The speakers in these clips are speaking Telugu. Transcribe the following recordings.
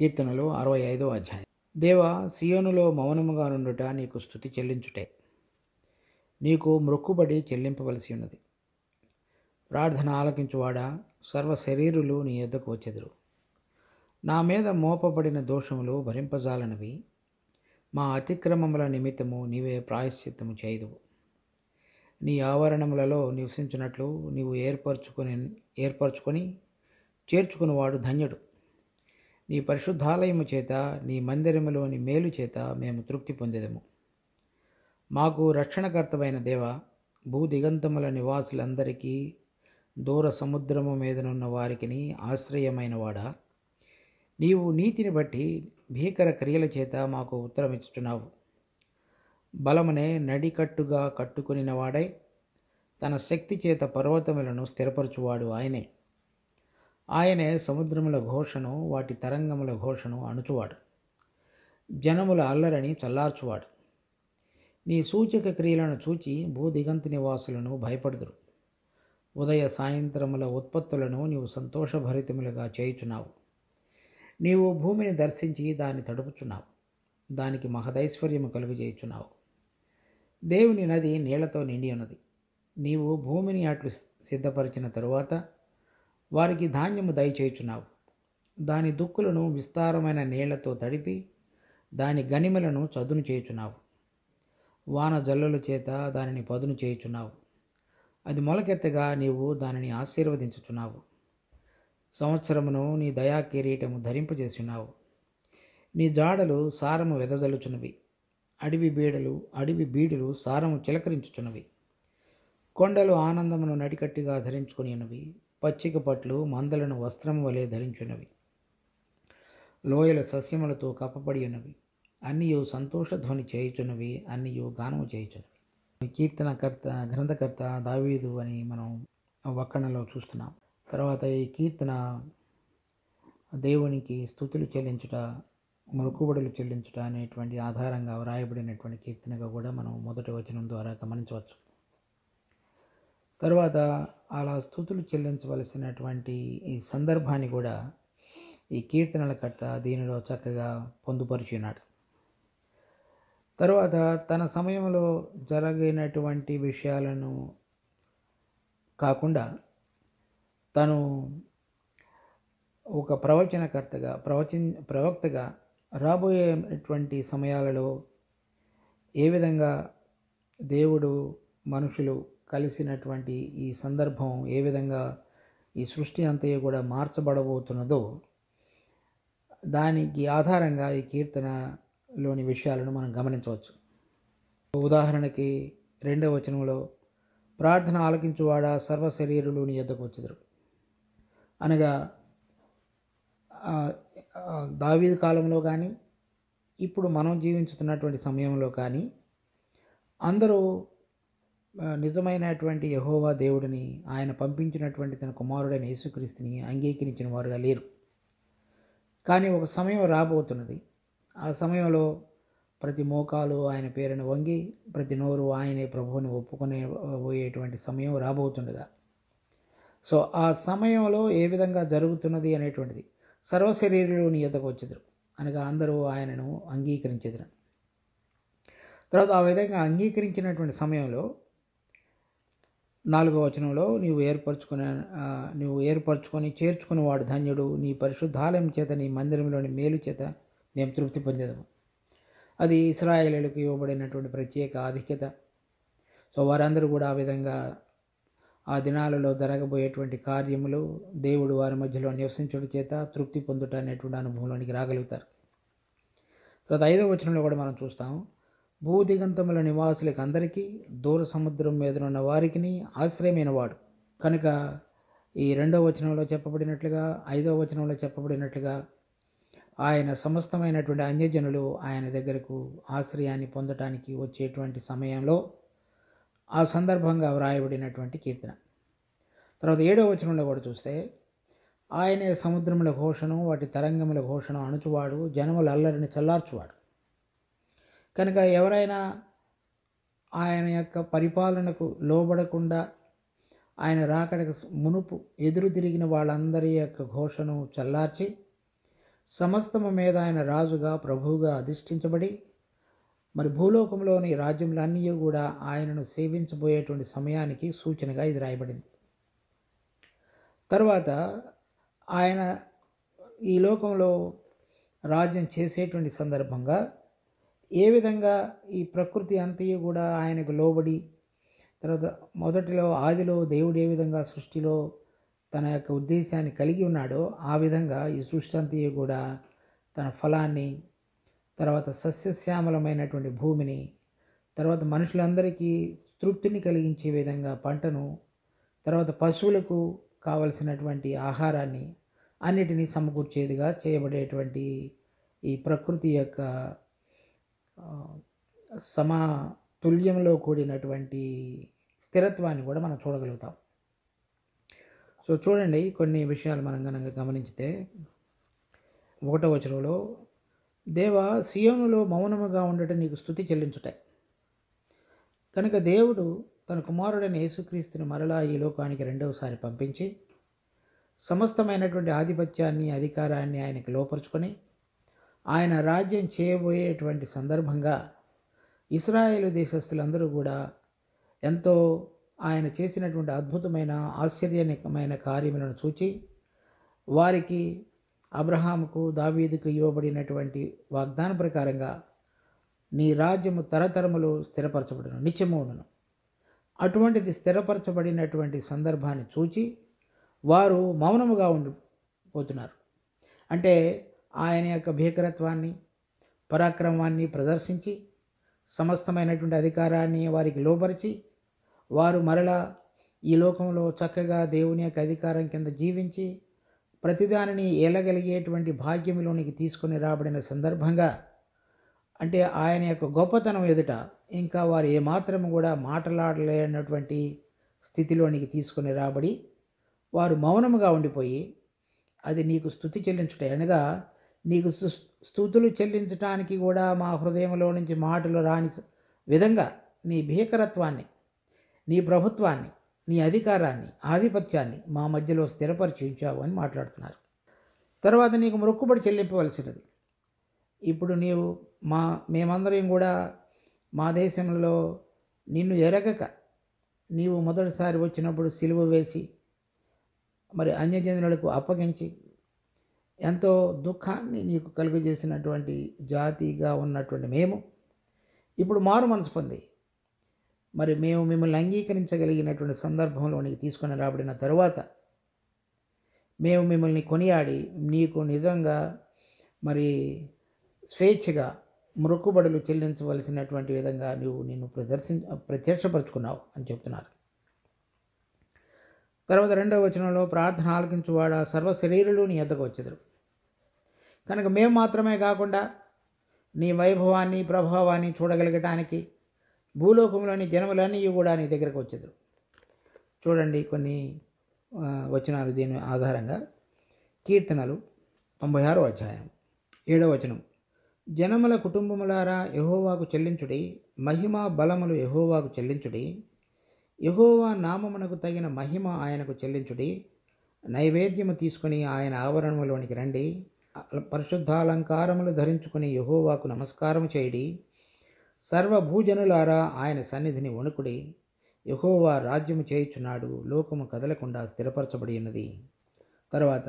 కీర్తనలు 65 అధ్యాయం. దేవా, సియోనులో మౌనముగా నుండుట నీకు స్తుతి చెల్లించుటే. నీకు మ్రొక్కుబడి చెల్లింపవలసి ఉన్నది. ప్రార్థన ఆలకించువాడా, సర్వ శరీరులు నీ యొద్దకు వచ్చెదరు. నా మీద మోపబడిన దోషములు భరింపజాలనివి. మా అతిక్రమముల నిమిత్తము నీవే ప్రాయశ్చిత్తము చేయుదువు. నీ ఆవరణములలో నివసించున్నట్లు నీవు ఏర్పరచుకొని చేర్చుకునివాడు ధన్యుడు. నీ పరిశుద్ధాలయము చేత, నీ మందిరములోని మేలు చేత మేము తృప్తి పొందెదము. మాకు రక్షణకర్తవైన దేవ, భూదిగంతముల నివాసులందరికీ, దూర సముద్రము మీదనున్న వారికిని ఆశ్రయమైన వాడా, నీవు నీతిని బట్టి భీకర క్రియల చేత మాకు ఉత్తరమిచ్చుచున్నావు. బలమునే నడికట్టుగా కట్టుకొనిన వాడై, తన శక్తి చేత పర్వతములను స్థిరపరచువాడు ఆయనే. ఆయనే సముద్రముల ఘోషను, వాటి తరంగముల ఘోషను అణుచువాడు. జనముల అల్లరిని చల్లార్చువాడు. నీ సూచక క్రియలను చూచి భూదిగంత నివాసులను భయపడుదురు. ఉదయ సాయంత్రముల ఉత్పత్తులను నీవు సంతోషభరితములుగా చేయుచున్నావు. నీవు భూమిని దర్శించి దాన్ని తడుపుచున్నావు. దానికి మహదైశ్వర్యము కలుగజేయుచున్నావు. దేవుని నది నీళ్లతో నిండి ఉన్నది. నీవు భూమిని అట్లు సిద్ధపరిచిన తరువాత వారికి ధాన్యము దయచేయుచున్నావు. దాని దుక్కులను విస్తారమైన నీళ్లతో తడిపి దాని గనిమలను చదును చేయుచున్నావు. వాన జల్లుల చేత దానిని పదును చేయుచున్నావు. అది మొలకెత్తగా నీవు దానిని ఆశీర్వదించుచున్నావు. సంవత్సరమును నీ దయా కిరీటము ధరింపజేస్తున్నావు. నీ జాడలు సారము వెదజల్లుచున్నవి. అడవి బీడులు సారము చిలకరించుచున్నవి. కొండలు ఆనందమును నడికట్టిగా ధరించుకొని ఉన్నవి. పచ్చిక పట్లు మందలను వస్త్రము వలె ధరించున్నవి. లోయల సస్యములతో కప్పబడి ఉన్నవి. అన్నియు సంతోషధ్వని చేయుచున్నవి, అన్నియు గానము చేయుచున్నవి. గ్రంథకర్త దావీదు అని మనం వక్కణలో చూస్తున్నాం. తర్వాత ఈ కీర్తన దేవునికి స్తుతులు చెల్లించుట, మొక్కుబడులు చెల్లించుట అనేటువంటి ఆధారంగా వ్రాయబడినటువంటి కీర్తనగా కూడా మనం మొదటి వచనం ద్వారా గమనించవచ్చు. తర్వాత అలా స్తుతులు చెల్లించవలసినటువంటి ఈ సందర్భాన్ని కూడా ఈ కీర్తనల కర్త దీనిలో చక్కగా పొందుపరిచినాడు. తర్వాత తన సమయంలో జరిగినటువంటి విషయాలను కాకుండా తను ఒక ప్రవక్తగా రాబోయేటువంటి సమయాలలో ఏ విధంగా దేవుడు మనుషులు కలిసినటువంటి ఈ సందర్భం ఏ విధంగా ఈ సృష్టి అంతయు కూడా మార్చబడబోతున్నదో దానికి ఆధారంగా ఈ కీర్తనలోని విషయాలను మనం గమనించవచ్చు. ఉదాహరణకి 2వ వచనంలో, ప్రార్థన ఆలకించువాడా, సర్వ శరీరులు నీ యొద్దకు వచ్చెదరు అనగా దావీదు కాలంలో కానీ ఇప్పుడు మనం జీవించుతున్నటువంటి సమయంలో కానీ అందరూ నిజమైనటువంటి యెహోవా దేవుడిని, ఆయన పంపించినటువంటి తన కుమారుడైన యేసుక్రీస్తుని అంగీకరించిన వారుగా లేరు. కానీ ఒక సమయం రాబోతున్నది. ఆ సమయంలో ప్రతి మోకాలు ఆయన పేరును వంగి, ప్రతి నోరు ఆయనే ప్రభువుని ఒప్పుకొనేబోయేటువంటి సమయం రాబోతుండగా, సో ఆ సమయంలో ఏ విధంగా జరుగుతున్నది అనేటువంటిది, సర్వశరీరులు నీ యొద్దకు వచ్చెదరు అనగా అందరూ ఆయనను అంగీకరించెదరు. తర్వాత ఆ విధంగా అంగీకరించినటువంటి సమయంలో 4వ వచనంలో, నీవు ఏర్పరచుకొని చేర్చుకుని వాడు ధన్యుడు. నీ పరిశుద్ధాలయం చేత, నీ మందిరంలోని మేలు చేత మేము తృప్తి పొందేదము. అది ఇశ్రాయేలీయులకు ఇవ్వబడినటువంటి ప్రత్యేక ఆధిక్యత. సో వారందరూ కూడా ఆ విధంగా ఆ దినాలలో జరగబోయేటువంటి కార్యములు, దేవుడు వారి మధ్యలో నివసించుట చేత తృప్తి పొందుట అనేటువంటి అనుభవంలోనికి రాగలుగుతారు. తర్వాత 5వ వచనంలో కూడా మనం చూస్తాం, భూదిగంతముల నివాసులకు అందరికీ, దూర సముద్రం మీదనున్న వారికిని ఆశ్రయమైన వాడు. కనుక ఈ 2వ వచనంలో చెప్పబడినట్లుగా, 5వ వచనంలో చెప్పబడినట్లుగా ఆయన సమస్తమైనటువంటి అన్యజనులు ఆయన దగ్గరకు ఆశ్రయాన్ని పొందటానికి వచ్చేటువంటి సమయంలో ఆ సందర్భంగా వ్రాయబడినటువంటి కీర్తన. తర్వాత 7వ వచనంలో కూడా చూస్తే, ఆయనే సముద్రముల ఘోషను, వాటి తరంగముల ఘోషను అణుచువాడు, జనముల అల్లరిని చల్లార్చువాడు. కనుక ఎవరైనా ఆయన యొక్క పరిపాలనకు లోబడకుండా ఆయన రాకడకు మునుపు ఎదురు తిరిగిన వాళ్ళందరి యొక్క ఘోషను చల్లార్చి సమస్తము మీద ఆయన రాజుగా ప్రభువుగా అధిష్ఠించబడి మరి భూలోకంలోని రాజ్యములన్నీ కూడా ఆయనను సేవించబోయేటువంటి సమయానికి సూచనగా ఇది రాయబడింది. తర్వాత ఆయన ఈ లోకంలో రాజ్యం చేసేటువంటి సందర్భంగా ఏ విధంగా ఈ ప్రకృతి అంతయు కూడా ఆయనకు లోబడి, తర్వాత మొదటిలో ఆదిలో దేవుడు ఏ విధంగా సృష్టిలో తన యొక్క ఉద్దేశాన్ని కలిగి ఉన్నాడో ఆ విధంగా ఈ సృష్టి అంతయు కూడా తన ఫలాన్ని, తర్వాత సస్యశ్యామలమైనటువంటి భూమిని, తర్వాత మనుషులందరికీ తృప్తిని కలిగించే విధంగా పంటను, తర్వాత పశువులకు కావలసినటువంటి ఆహారాన్ని అన్నిటినీ సమకూర్చేదిగా చేయబడేటువంటి ఈ ప్రకృతి యొక్క సమతుల్యంలో కూడినటువంటి స్థిరత్వాన్ని కూడా మనం చూడగలుగుతాం. సో చూడండి, కొన్ని విషయాలు మనం కనుక గమనించితే 1వ వచనంలో, దేవా సియోనులో మౌనముగా ఉండటం నీకు స్తుతి చెల్లించుట. కనుక దేవుడు తన కుమారుడైన యేసుక్రీస్తుని మరలా ఈ లోకానికి రెండవసారి పంపించి సమస్తమైనటువంటి ఆధిపత్యాన్ని, అధికారాన్ని ఆయనకి లోపరుచుకొని ఆయన రాజ్యం చేయబోయేటువంటి సందర్భంగా ఇశ్రాయేలు దేశస్థులందరూ కూడా ఎంతో ఆయన చేసినటువంటి అద్భుతమైన ఆశ్చర్యకరమైన కార్యములను చూచి వారికి అబ్రహాముకు, దావీదుకు ఇవ్వబడినటువంటి వాగ్దాన ప్రకారంగా నీ రాజ్యము తరతరములు స్థిరపరచబడును, నిత్యమవును. అటువంటిది స్థిరపరచబడినటువంటి సందర్భాన్ని చూచి వారు మౌనముగా ఉండిపోతున్నారు. అంటే ఆయన యొక్క భీకరత్వాన్ని, పరాక్రమాన్ని ప్రదర్శించి సమస్తమైనటువంటి అధికారాన్ని వారికి లోబరిచి వారు మరలా ఈ లోకంలో చక్కగా దేవుని యొక్క అధికారం కింద జీవించి ప్రతిదానిని ఏలగలిగేటువంటి భాగ్యములోనికి తీసుకొని రాబడిన సందర్భంగా, అంటే ఆయన యొక్క గొప్పతనం ఎదుట ఇంకా వారు ఏమాత్రం కూడా మాట్లాడలేనటువంటి స్థితిలోనికి తీసుకొని రాబడి వారు మౌనముగా ఉండిపోయి, అది నీకు స్తుతి చెల్లించుట అనగా నీకు స్తుతులు చెల్లించటానికి కూడా మా హృదయంలో నుంచి మాటలు రాని విధంగా నీ భీకరత్వాన్ని, నీ ప్రభుత్వాన్ని, నీ అధికారాన్ని, ఆధిపత్యాన్ని మా మధ్యలో స్థిరపరిచి ఉంచావు అని మాట్లాడుతున్నారు. తర్వాత నీకు మొక్కుబడి చెల్లింపవలసినది. ఇప్పుడు నీవు మేమందరం కూడా మా దేశంలో నిన్ను ఎరగక నీవు మొదటిసారి వచ్చినప్పుడు సిలువ వేసి మరి అన్యజనులకు అప్పగించి ఎంతో దుఃఖాన్ని నీకు కలుగజేసినటువంటి జాతిగా ఉన్నటువంటి మేము ఇప్పుడు మారు మనసు పొంది మరి మేము మిమ్మల్ని అంగీకరించగలిగినటువంటి సందర్భంలోనికి తీసుకొని రాబడిన తరువాత మేము మిమ్మల్ని కొనియాడి నీకు నిజంగా మరి స్వేచ్ఛగా మొక్కుబడులు చెల్లించవలసినటువంటి విధంగా నిన్ను ప్రత్యక్షపరుచుకున్నావు అని చెప్తున్నారు. తర్వాత 2వ వచనంలో, ప్రార్థన ఆలకించువాడా సర్వ శరీరులు నీ యొద్దకు వచ్చెదరు. కనుక మేము మాత్రమే కాకుండా నీ వైభవాన్ని, ప్రభావాన్ని చూడగలగటానికి భూలోకంలోని జనములన్నీ కూడా నీ దగ్గరకు వచ్చెదరు. చూడండి కొన్ని వచనాలు దీని ఆధారంగా. కీర్తనలు 96వ అధ్యాయం 7వ వచనం, జనముల కుటుంబములారా యెహోవాకు చెల్లించుడి, మహిమ బలములు యెహోవాకు చెల్లించుడి, యెహోవా నామమునకు తగిన మహిమ ఆయనకు చెల్లించుడి, నైవేద్యము తీసుకుని ఆయన ఆవరణములోనికి రండి, పరిశుద్ధాలంకారములు ధరించుకుని యెహోవాకు నమస్కారము చేయుడి, సర్వభూజనులారా ఆయన సన్నిధిని వణుకుడి, యెహోవా రాజ్యము చేయుచున్నాడు, లోకము కదలకుండా స్థిరపరచబడి ఉన్నది. తర్వాత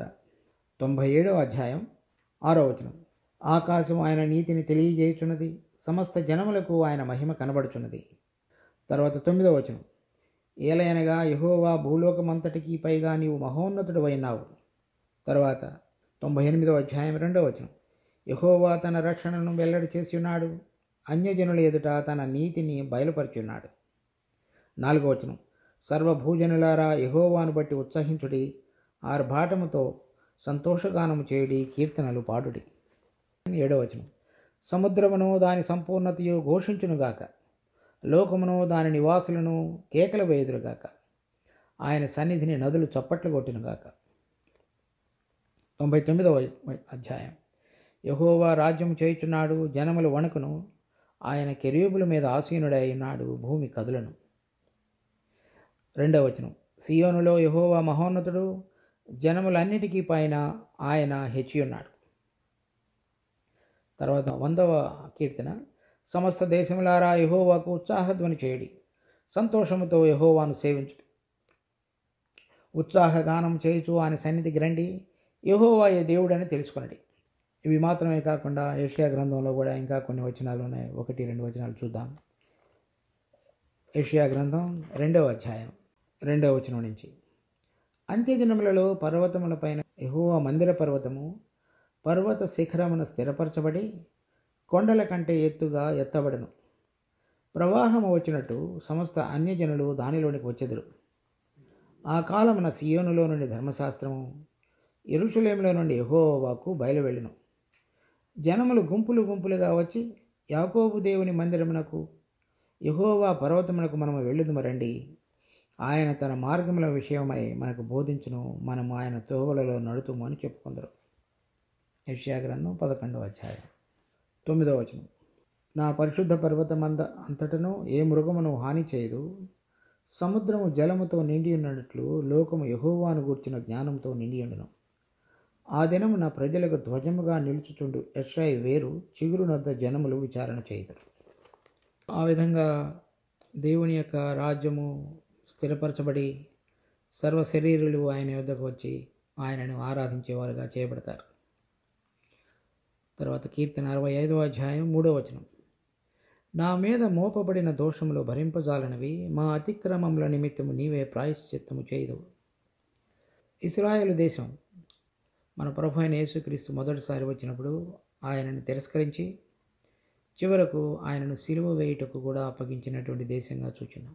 97వ అధ్యాయం 6వ వచనం, ఆకాశం ఆయన నీతిని తెలియజేయుచున్నది, సమస్త జనములకు ఆయన మహిమ కనబడుచున్నది. తర్వాత 9వ వచనం, ఏలయనగా యెహోవా భూలోకమంతటికి పైగా నీవు మహోన్నతుడు అయినావు. తర్వాత 98వ అధ్యాయం 2వ వచనం, యెహోవా తన రక్షణను వెల్లడి చేసి ఉన్నాడు, అన్యజనుల ఎదుట తన నీతిని బయలుపరిచున్నాడు. 4వ వచనం, సర్వభూజనులారా యెహోవాను బట్టి ఉత్సహించుడి, ఆర్భాటముతో సంతోషగానము చేయుడి, కీర్తనలు పాడుడి. 7వ వచనం, సముద్రమును దాని సంపూర్ణతయు ఘోషించునుగాక, లోకమును దాని నివాసులను కేకలు వేయుదురుగాక, ఆయన సన్నిధిని నదులు చప్పట్లు కొట్టునుగాక. 99వ అధ్యాయం, యెహోవా రాజ్యం చేయుచున్నాడు, జనములు వణుకును, ఆయన కెరూబుల మీద ఆసీనుడై ఉన్నాడు, భూమి కదులను. 2వ వచనం, సియోనులో యెహోవా మహోన్నతుడు, జనములన్నిటికీ పైన ఆయన హెచ్చియున్నాడు. తర్వాత 100వ కీర్తన, సమస్త దేశములారా యెహోవాకు ఉత్సాహధ్వని చేయడి, సంతోషముతో యెహోవాను సేవించుడి, ఉత్సాహగానం చేయుచు ఆయన సన్నిధికి రండి, యెహోవాయే దేవుడని తెలుసుకొనడి. ఇవి మాత్రమే కాకుండా యెషయా గ్రంథంలో కూడా ఇంకా కొన్ని వచనాలు ఉన్నాయి. 1-2 వచనాలు చూద్దాం. యెషయా గ్రంథం 2వ అధ్యాయం 2వ వచనం నుంచి, అంత్యదినములలో పర్వతములపైన యెహోవా మందిర పర్వతము పర్వత శిఖరమున స్థిరపరచబడి కొండల కంటే ఎత్తుగా ఎత్తబడను. ప్రవాహము వచ్చినట్టు సమస్త అన్యజనులు దానిలోనికి వచ్చెదరు. ఆ కాలమున సియోనులో నుండి ధర్మశాస్త్రము, యెరూషలేములో నుండి యెహోవా వాక్కు బయలువెళ్ళును. జనములు గుంపులు గుంపులుగా వచ్చి యాకోబు దేవుని మందిరమునకు, యెహోవా పర్వతమునకు మనము వెళ్ళుదుము రండి. ఆయన తన మార్గముల విషయమై మనకు బోధించును, మనము ఆయన తోవలలో నడుతుము అని చెప్పుకుందరు. యెషయా గ్రంథం 11వ అధ్యాయం 9వ వచనం, నా పరిశుద్ధ పర్వతమంద అంతటను ఏ మృగమును హాని చేయదు. సముద్రము జలముతో నిండి ఉన్నట్లు లోకము యెహోవాను గూర్చిన జ్ఞానంతో నిండి ఉండును. ఆ దినము నా ప్రజలకు ధ్వజముగా నిలుచుచుండు యెషయి వేరు చిగురునొద్ద జనములు విచారణ చేయుదురు. ఆ విధంగా దేవుని యొక్క రాజ్యము స్థిరపరచబడి సర్వ శరీరులు ఆయన యొద్దకు వచ్చి ఆయనను ఆరాధించేవారుగా చేయబడతారు. తర్వాత కీర్తన 65వ అధ్యాయం 3వ వచనం, నా మీద మోపబడిన దోషములు భరింపజాలనవి, మా అతిక్రమముల నిమిత్తము నీవే ప్రాయశ్చిత్తము చేయదు. ఇశ్రాయేలు దేశం మన ప్రభు అయిన యేసుక్రీస్తు మొదటిసారి వచ్చినప్పుడు ఆయనను తిరస్కరించి చివరకు ఆయనను సిలువ వేయుటకు కూడా అప్పగించినటువంటి దేశంగా చూచున్నాం.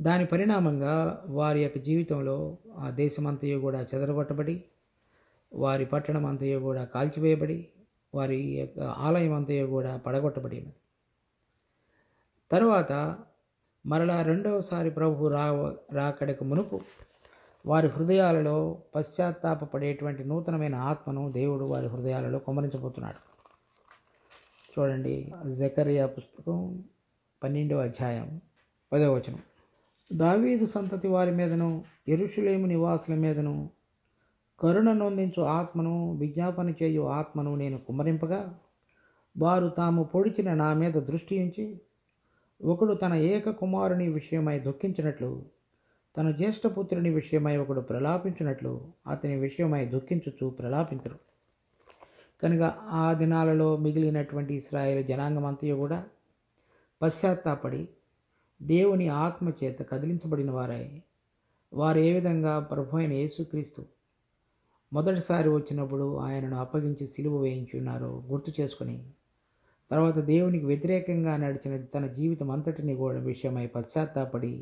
దాని పరిణామంగా వారి యొక్క జీవితంలో ఆ దేశమంతయు కూడా చెదరగొట్టబడి, వారి పట్టణం అంతయు కూడా కాల్చివేయబడి, వారి యొక్క ఆలయం అంతయు కూడా పడగొట్టబడింది. తర్వాత మరలా రెండవసారి ప్రభు రాకడకు మునుపు వారి హృదయాలలో పశ్చాత్తాపపడేటువంటి నూతనమైన ఆత్మను దేవుడు వారి హృదయాలలో కుమ్మరించబోతున్నాడు. చూడండి, జకరియా పుస్తకం 12వ అధ్యాయం 10వ వచనం, దావీదు సంతతి వారి మీదను యెరూషలేము నివాసుల మీదను కరుణ నొందించు ఆత్మను, విజ్ఞాపన చేయు ఆత్మను నేను కుమ్మరింపగా, వారు తాము పొడిచిన నా మీద దృష్టి ఉంచి, ఒకడు తన ఏక కుమారుని విషయమై దుఃఖించినట్లు, తన జ్యేష్ఠపుత్రుని విషయమై ఒకడు ప్రలాపించినట్లు అతని విషయమై దుఃఖించుచు ప్రలాపించరు. కనుక ఆ దినాలలో మిగిలినటువంటి ఇశ్రాయేలు జనాంగమంతయు కూడా పశ్చాత్తాపడి దేవుని ఆత్మ చేత కదిలించబడిన వారై, వారు ఏ విధంగా ప్రభు అయిన యేసుక్రీస్తు మొదటిసారి వచ్చినప్పుడు ఆయనను అప్పగించి సిలువ వేయించున్నారో గుర్తు చేసుకుని, తర్వాత దేవునికి వ్యతిరేకంగా నడిచిన తన జీవితం అంతటిని కూడా విషయమై పశ్చాత్తాపడి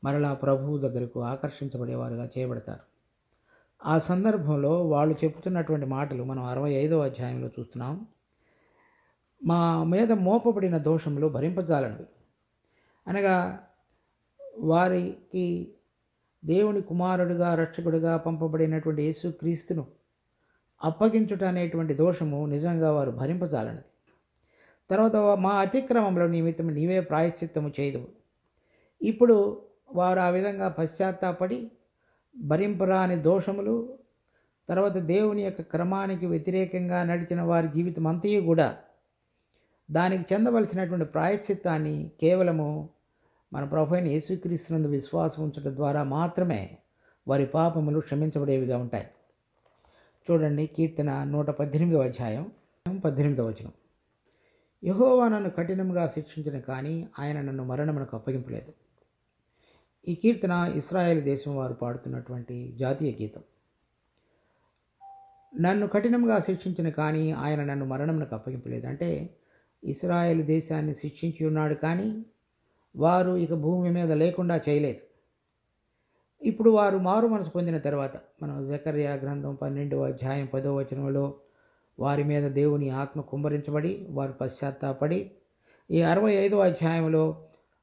మరలా ప్రభువు దగ్గరకు ఆకర్షించబడేవారుగా చేయబడతారు. ఆ సందర్భంలో వాళ్ళు చెబుతున్నటువంటి మాటలు మనం 65వ అధ్యాయంలో చూస్తున్నాం. మా మీద మోపబడిన దోషములు భరింపజాలనివి, అనగా వారికి దేవుని కుమారుడిగా రక్షకుడిగా పంపబడినటువంటి యేసుక్రీస్తును అప్పగించుట అనేటువంటి దోషము నిజంగా వారు భరింపజాలనిది. తర్వాత మా అతిక్రమంలో నిమిత్తం నీవే ప్రాయశ్చిత్తము చేయదు. ఇప్పుడు వారు ఆ విధంగా పశ్చాత్తాపడి భరింపరాని దోషములు, తర్వాత దేవుని యొక్క క్రమానికి వ్యతిరేకంగా నడిచిన వారి జీవితం అంతయు కూడా దానికి చెందవలసినటువంటి ప్రాయశ్చిత్తాన్ని కేవలము మన ప్రభు అయిన యేసుక్రీస్తునందు విశ్వాసం ఉంచడం ద్వారా మాత్రమే వారి పాపములు క్షమించబడేవిగా ఉంటాయి. చూడండి, కీర్తన 118వ అధ్యాయం 18వ వచనం, యెహోవా నన్ను కఠినంగా శిక్షించిన కానీ ఆయన నన్ను మరణమునకు అప్పగింపలేదు. ఈ కీర్తన ఇశ్రాయేల్ దేశం వారు పాడుతున్నటువంటి జాతీయ గీతం. నన్ను కఠినంగా శిక్షించిన కానీ ఆయన నన్ను మరణమునకు అప్పగింపలేదు అంటే ఇశ్రాయేల్ దేశాన్ని శిక్షించి ఉన్నాడు, కానీ వారు ఇక భూమి మీద లేకుండా చేయలేదు. ఇప్పుడు వారు మారు మనసు పొందిన తర్వాత మనం జకర్యా గ్రంథం 12వ అధ్యాయం 10వ వచనంలో వారి మీద దేవుని ఆత్మ కుమ్మరించబడి వారు పశ్చాత్తాపడి, ఈ 65వ అధ్యాయంలో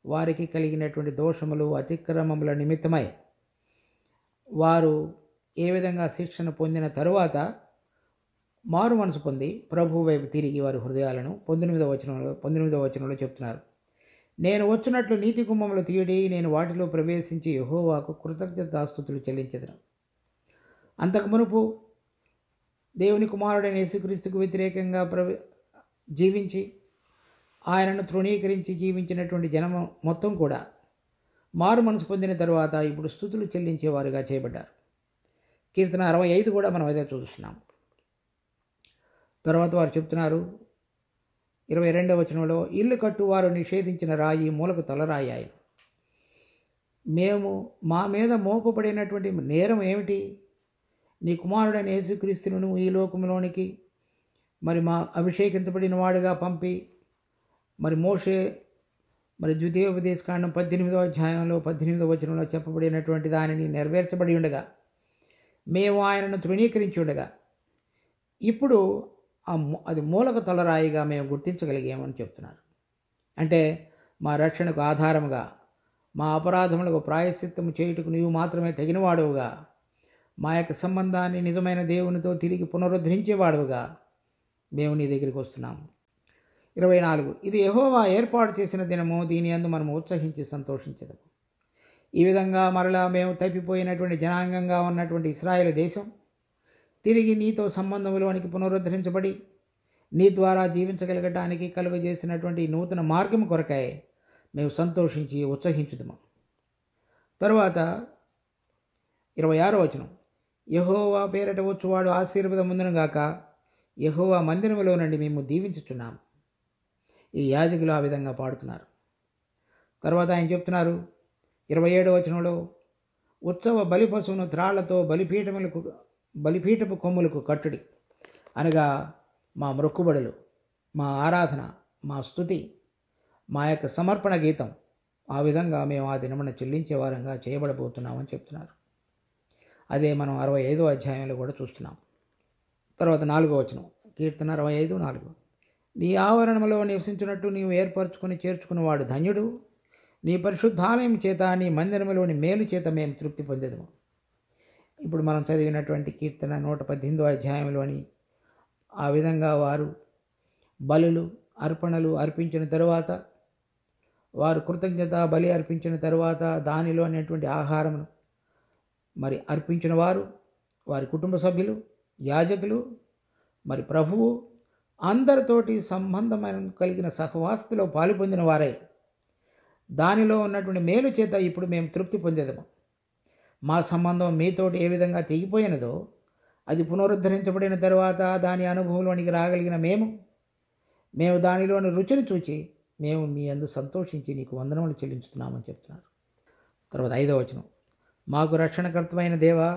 వారికి కలిగినటువంటి దోషములు అతిక్రమముల నిమిత్తమై వారు ఏ విధంగా శిక్షణ పొందిన తరువాత మారు మనసు పొంది ప్రభు వైపు తిరిగి వారి హృదయాలను 19వ వచనంలో చెప్తున్నారు. నేను వచ్చినట్లు నీతి గుమ్మములు తీయడి, నేను వాటిలో ప్రవేశించి యెహోవాకు కృతజ్ఞతాస్తుతులు చెల్లించెదను. అంతకు మునుపు దేవుని కుమారుడైన యేసుక్రీస్తుకు వ్యతిరేకంగా జీవించి ఆయనను తృణీకరించి జీవించినటువంటి జనం మొత్తం కూడా మారు మనసు పొందిన తరువాత ఇప్పుడు స్తుతులు చెల్లించేవారుగా చేయబడ్డారు. కీర్తన 65 కూడా మనం అదే చూస్తున్నాం. తర్వాత వారు చెప్తున్నారు 22వ వచనంలో, ఇల్లు కట్టువారు నిషేధించిన రాయి మూలకు తలరాయి ఆయన. మా మీద మోపబడినటువంటి నేరం ఏమిటి? నీ కుమారుడైన యేసుక్రీస్తును ఈ లోకంలోనికి మా అభిషేకించబడిన వాడుగా పంపి మోషే ద్వితీయోపదేశకాండం 18వ అధ్యాయంలో 18వ వచనంలో చెప్పబడినటువంటి దానిని నెరవేర్చబడి ఉండగా మేము ఆయనను తృణీకరించి ఉండగా ఇప్పుడు అది మూలక తలరాయిగా మేము గుర్తించగలిగామని చెప్తున్నారు. అంటే మా రక్షణకు ఆధారముగా, మా అపరాధములకు ప్రాయశ్చిత్తము చేయుటకు నీవు మాత్రమే తగినవాడువుగా, మా యొక్క సంబంధాన్ని నిజమైన దేవునితో తిరిగి పునరుద్ధరించేవాడువుగా మేము నీ దగ్గరికి వస్తున్నాము. 24, ఇది యెహోవా ఏర్పాటు చేసిన దినము, దీని యందు మనము ఉత్సహించి సంతోషించదము. ఈ విధంగా మరలా మేము తప్పిపోయినటువంటి జనాంగంగా ఉన్నటువంటి ఇశ్రాయేలు దేశం తిరిగి నీతో సంబంధంలోనికి పునరుద్ధరించబడి నీ ద్వారా జీవించగలగటానికి కలుగజేసినటువంటి నూతన మార్గం కొరకై మేము సంతోషించి ఉత్సహించుదము. తరువాత 26వ వచనం, యెహోవా పేరట వచ్చువాడు ఆశీర్వాదముందునుగాక, యెహోవా మందిరములో నుండి మేము దీవించుచున్నాము. ఈ యాజకులు ఆ విధంగా పాడుతున్నారు. తర్వాత ఆయన చెప్తున్నారు 27వ వచనంలో, ఉత్సవ బలి పశువును త్రాళ్లతో బలిపీఠపు కొమ్ములకు కట్టుడి. అనగా మా మొక్కుబడులు, మా ఆరాధన, మా స్తుతి, మా యొక్క సమర్పణ గీతం, ఆ విధంగా మేము ఆ దినమున చెల్లించే వారంగా చేయబడబోతున్నామని చెప్తున్నారు. అదే మనం 65వ అధ్యాయంలో కూడా చూస్తున్నాం. తర్వాత 4వ వచనం, కీర్తన 65:4, నీ ఆవరణములో నివసించినట్టు నీవు ఏర్పరచుకొని చేర్చుకున్నవాడు ధన్యుడు. నీ పరిశుద్ధాలయం చేత, నీ మందిరములోని మేలు చేత మేము తృప్తి పొందేదము. ఇప్పుడు మనం చదివినటువంటి కీర్తన 118వ అధ్యాయంలోని ఆ విధంగా వారు బలులు, అర్పణలు అర్పించిన తరువాత, వారు కృతజ్ఞత బలి అర్పించిన తరువాత దానిలో అనేటువంటి ఆహారమును అర్పించిన వారు, వారి కుటుంబ సభ్యులు, యాజకులు, ప్రభువు అందరితోటి సంబంధమైన కలిగిన సహవాసతలో పాలు పొందిన వారై దానిలో ఉన్నటువంటి మేలు చేత ఇప్పుడు మేము తృప్తి పొందేదము. మా సంబంధం మీతోటి ఏ విధంగా తెగిపోయినదో అది పునరుద్ధరించబడిన తరువాత దాని అనుభవంలోనికి రాగలిగిన మేము దానిలోని రుచిని చూచి మేము మీ యందు సంతోషించి నీకు వందనములు చెల్లించుతున్నామని చెప్తున్నారు. తర్వాత 5వ వచనం, మాకు రక్షణకర్తమైన దేవా,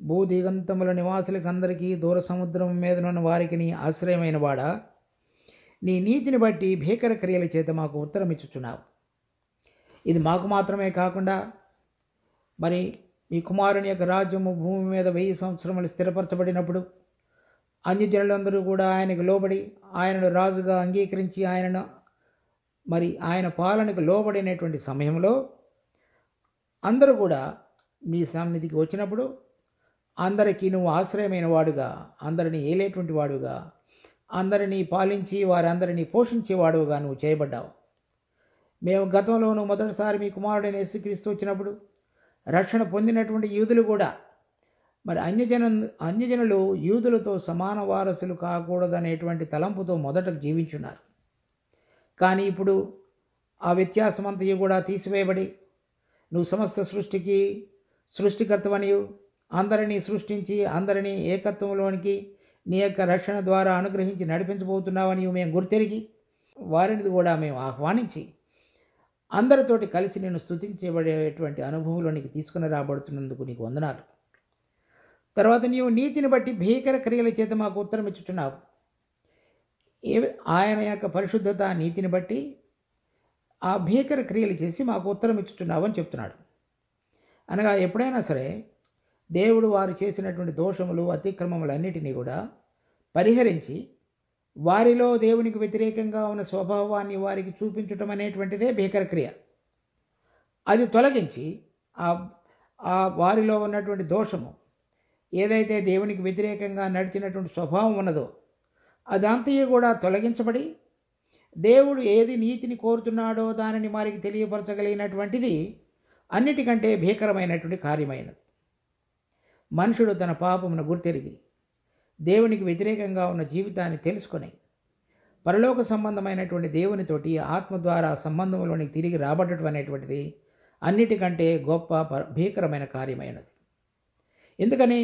భూదిగంతముల నివాసులకి అందరికీ దూర సముద్రం మీదనున్న వారికి నీ ఆశ్రయమైన వాడా, నీ నీతిని బట్టి భీకర క్రియల చేత మాకు ఉత్తరం ఇచ్చుచున్నావు. ఇది మాకు మాత్రమే కాకుండా మీ కుమారుని యొక్క రాజ్యము భూమి మీద 1000 సంవత్సరములు స్థిరపరచబడినప్పుడు అన్యజనులందరూ కూడా ఆయనకు లోబడి ఆయనను రాజుగా అంగీకరించి ఆయన పాలనకు లోబడినటువంటి సమయంలో అందరూ కూడా నీ సన్నిధికి వచ్చినప్పుడు అందరికీ నువ్వు ఆశ్రయమైన వాడుగా, అందరినీ ఏలేటువంటి వాడుగా, అందరినీ పాలించి వారందరినీ పోషించేవాడుగా నువ్వు చేయబడ్డావు. మేము గతంలోనూ మొదటిసారి మీ కుమారుడైన యేసుక్రీస్తు వచ్చినప్పుడు రక్షణ పొందినటువంటి యూదులు కూడా అన్యజనులు యూదులతో సమాన వారసులు కాకూడదనేటువంటి తలంపుతో మొదట జీవించున్నారు. కానీ ఇప్పుడు ఆ వ్యత్యాసమంతయు కూడా తీసివేయబడి నువ్వు సమస్త సృష్టికి సృష్టికర్తవనియు, అందరినీ సృష్టించి అందరినీ ఏకత్వంలోనికి నీ యొక్క రక్షణ ద్వారా అనుగ్రహించి నడిపించబోతున్నావని మేము గుర్తెరిగి వారిని కూడా మేము ఆహ్వానించి అందరితోటి కలిసి నేను స్తుతించబడేటువంటి అనుభవంలోనికి తీసుకుని రాబడుతున్నందుకు నీకు వందనాలు. తర్వాత నీవు నీతిని బట్టి భీకర క్రియల చేత మాకు ఉత్తరం ఇచ్చుచున్నావు. ఆయన యొక్క పరిశుద్ధత నీతిని బట్టి ఆ భీకర క్రియలు చేసి మాకు ఉత్తరం ఇచ్చుచున్నావు అని చెప్తున్నాడు. అనగా ఎప్పుడైనా సరే దేవుడు వారు చేసినటువంటి దోషములు, అతిక్రమములన్నిటినీ కూడా పరిహరించి వారిలో దేవునికి వ్యతిరేకంగా ఉన్న స్వభావాన్ని వారికి చూపించటం అనేటువంటిదే భీకర క్రియ. అది తొలగించి ఆ వారిలో ఉన్నటువంటి దోషము, ఏదైతే దేవునికి వ్యతిరేకంగా నడిచినటువంటి స్వభావం ఉన్నదో అదంతయు కూడా తొలగించబడి దేవుడు ఏది నీతిని కోరుతున్నాడో దానిని వారికి తెలియపరచగలిగినటువంటిది అన్నిటికంటే భీకరమైనటువంటి కార్యమైనది. మనుషుడు తన పాపమును గుర్తెరిగి దేవునికి వ్యతిరేకంగా ఉన్న జీవితాన్ని తెలుసుకొని పరలోక సంబంధమైనటువంటి దేవునితోటి ఆత్మ ద్వారా సంబంధంలోనికి తిరిగి రాబడటం అనేటువంటిది అన్నిటికంటే గొప్ప భీకరమైన కార్యమైనది. ఎందుకని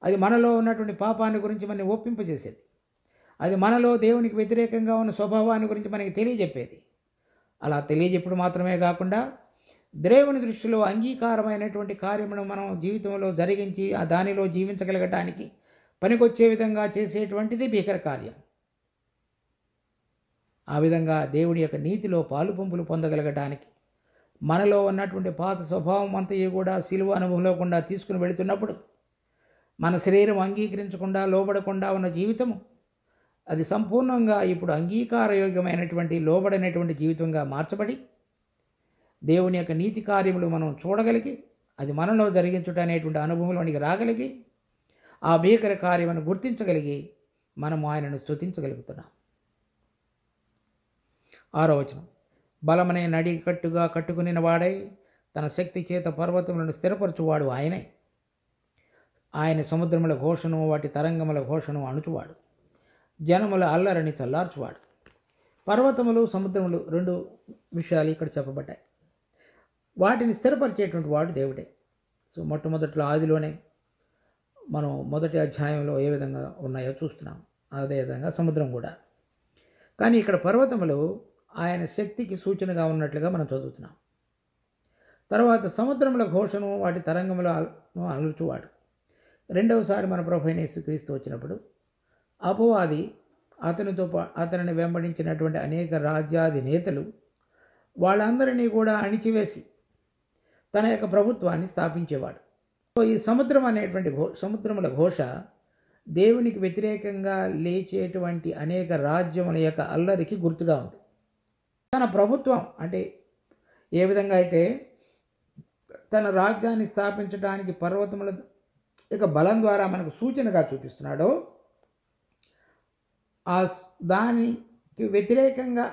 అది మనలో ఉన్నటువంటి పాపాన్ని గురించి మనని ఒప్పింపజేసేది. అది మనలో దేవునికి వ్యతిరేకంగా ఉన్న స్వభావాన్ని గురించి మనకి తెలియజెప్పేది. అలా తెలియజెప్పుడు మాత్రమే కాకుండా దేవుని దృష్టిలో అంగీకారమైనటువంటి కార్యమును మనం జీవితంలో జరిగించి ఆ దానిలో జీవించగలగటానికి పనికొచ్చే విధంగా చేసేటువంటిది భీకర కార్యం. ఆ విధంగా దేవుడి యొక్క నీతిలో పాలు పంపులు పొందగలగటానికి మనలో ఉన్నటువంటి పాత స్వభావం అంతయు కూడా సిలువ అనుభవంలో కూడా తీసుకుని వెళుతున్నప్పుడు మన శరీరం అంగీకరించకుండా లోబడకుండా ఉన్న జీవితము అది సంపూర్ణంగా ఇప్పుడు అంగీకారయోగ్యమైనటువంటి లోబడినటువంటి జీవితంగా మార్చబడి దేవుని యొక్క నీతి కార్యములు మనం చూడగలిగి అది మనలో జరిగించుట అనేటువంటి అనుభవంలోనికి రాగలిగి ఆ భీకర కార్యమును గుర్తించగలిగి మనము ఆయనను స్తుతించగలుగుతున్నాం. 6వ వచనం, బలమనే నడి కట్టుగా కట్టుకుని వాడై తన శక్తి చేత పర్వతములను స్థిరపరచువాడు ఆయనే. ఆయన సముద్రముల ఘోషను వాటి తరంగముల ఘోషను అణుచువాడు, జనముల అల్లరిని చల్లార్చువాడు. పర్వతములు సముద్రములు 2 విషయాలు ఇక్కడ చెప్పబడ్డాయి. వాటిని స్థిరపరిచేటువంటి వాడు దేవుడే. సో మొట్టమొదట్లో ఆదిలోనే మనం మొదటి అధ్యాయంలో ఏ విధంగా ఉన్నాయో చూస్తున్నాం. అదేవిధంగా సముద్రం కూడా. కానీ ఇక్కడ పర్వతములు ఆయన శక్తికి సూచనగా ఉన్నట్లుగా మనం చదువుతున్నాం. తర్వాత సముద్రముల ఘోషను వాటి తరంగములను అలుచువాడు. రెండవసారి మన ప్రభువైన యేసుక్రీస్తు వచ్చినప్పుడు అపవాది అతనిని వెంబడించినటువంటి అనేక రాజ్యాది నేతలు వాళ్ళందరినీ కూడా అణిచివేసి తన యొక్క ప్రభుత్వాన్ని స్థాపించేవాడు. ఈ సముద్రం అనేటువంటి సముద్రముల ఘోష దేవునికి వ్యతిరేకంగా లేచేటువంటి అనేక రాజ్యముల యొక్క అల్లరికి గుర్తుగా ఉంది. తన ప్రభుత్వం అంటే ఏ విధంగా అయితే తన రాజ్యాన్ని స్థాపించడానికి పర్వతముల యొక్క బలం ద్వారా మనకు సూచనగా చూపిస్తున్నాడో దానికి వ్యతిరేకంగా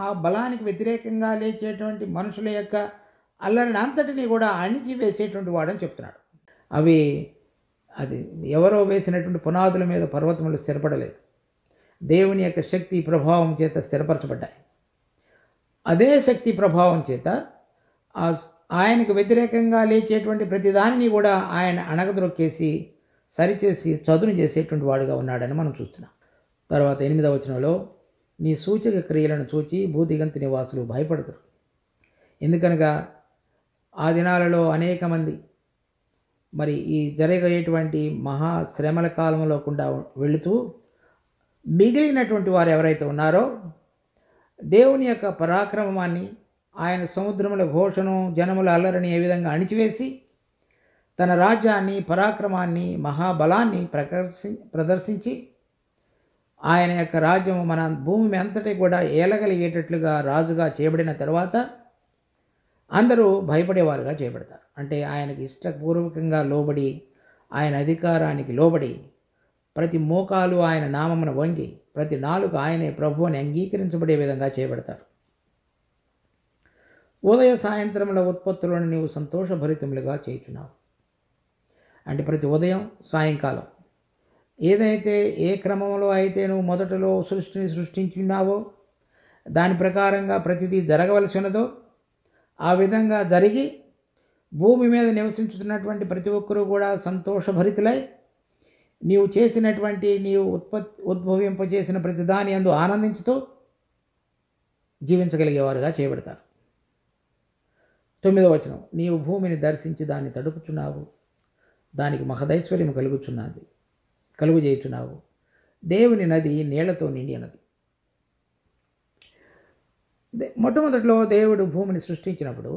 ఆ బలానికి వ్యతిరేకంగా లేచేటువంటి మనుషుల యొక్క అల్లరిని అంతటినీ కూడా అణిచివేసేటువంటి వాడని చెప్తున్నాడు. అది ఎవరో వేసినటువంటి పునాదుల మీద పర్వతములు స్థిరపడలేదు, దేవుని యొక్క శక్తి ప్రభావం చేత స్థిరపరచబడ్డాయి. అదే శక్తి ప్రభావం చేత ఆయనకు వ్యతిరేకంగా లేచేటువంటి ప్రతిదానిని కూడా ఆయన అణగద్రొక్కేసి సరిచేసి చదును చేసేటువంటి వాడుగా ఉన్నాడని మనం చూస్తున్నాం. తర్వాత 8వ వచనంలో, నీ సూచక క్రియలను చూచి భూదిగంత నివాసులు భయపడతారు. ఎందుకనగా ఆ దినాలలో అనేక మంది మరి ఈ జరగేటువంటి మహాశ్రమల కాలంలో కూడా వెళుతూ మిగిలినటువంటి వారు ఎవరైతే ఉన్నారో దేవుని యొక్క పరాక్రమాన్ని, ఆయన సముద్రముల ఘోషను, జనముల అల్లరిని ఏ విధంగా అణిచివేసి తన రాజ్యాన్ని, పరాక్రమాన్ని, మహాబలాన్ని ప్రదర్శించి ఆయన యొక్క రాజ్యము మన భూమి అంతటి కూడా ఏలగలిగేటట్లుగా రాజుగా చేయబడిన తర్వాత అందరూ భయపడేవారుగా చేయబడతారు. అంటే ఆయనకి ఇష్టపూర్వకంగా లోబడి, ఆయన అధికారానికి లోబడి, ప్రతి మోకాలు ఆయన నామమున వంగి, ప్రతి నాలుక ఆయనే ప్రభు అని అంగీకరించబడే విధంగా చేయబడతారు. ఉదయ సాయంత్రముల ఉత్పత్తులను నీవు సంతోషభరితములుగా చేయుచున్నావు. అంటే ప్రతి ఉదయం సాయంకాలం ఏదైతే ఏ క్రమంలో అయితే నువ్వు మొదటలో సృష్టిని సృష్టించున్నావో దాని ప్రకారంగా ప్రతిదీ జరగవలసి ఉన్నదో ఆ విధంగా జరిగి భూమి మీద నివసించుతున్నటువంటి ప్రతి ఒక్కరూ కూడా సంతోషభరితులై నీవు చేసినటువంటి ఉద్భవింపజేసిన ప్రతి దాని యందు ఆనందించుతూ జీవించగలిగేవారుగా చేయబడతారు. 9వ వచనం, నీవు భూమిని దర్శించి దాన్ని తడుపుచున్నావు, దానికి మహదైశ్వర్యం కలుగుచేయుచున్నావు. దేవుని నది నీళ్లతో నిండి ఉన్నది. మొట్టమొదట్లో దేవుడు భూమిని సృష్టించినప్పుడు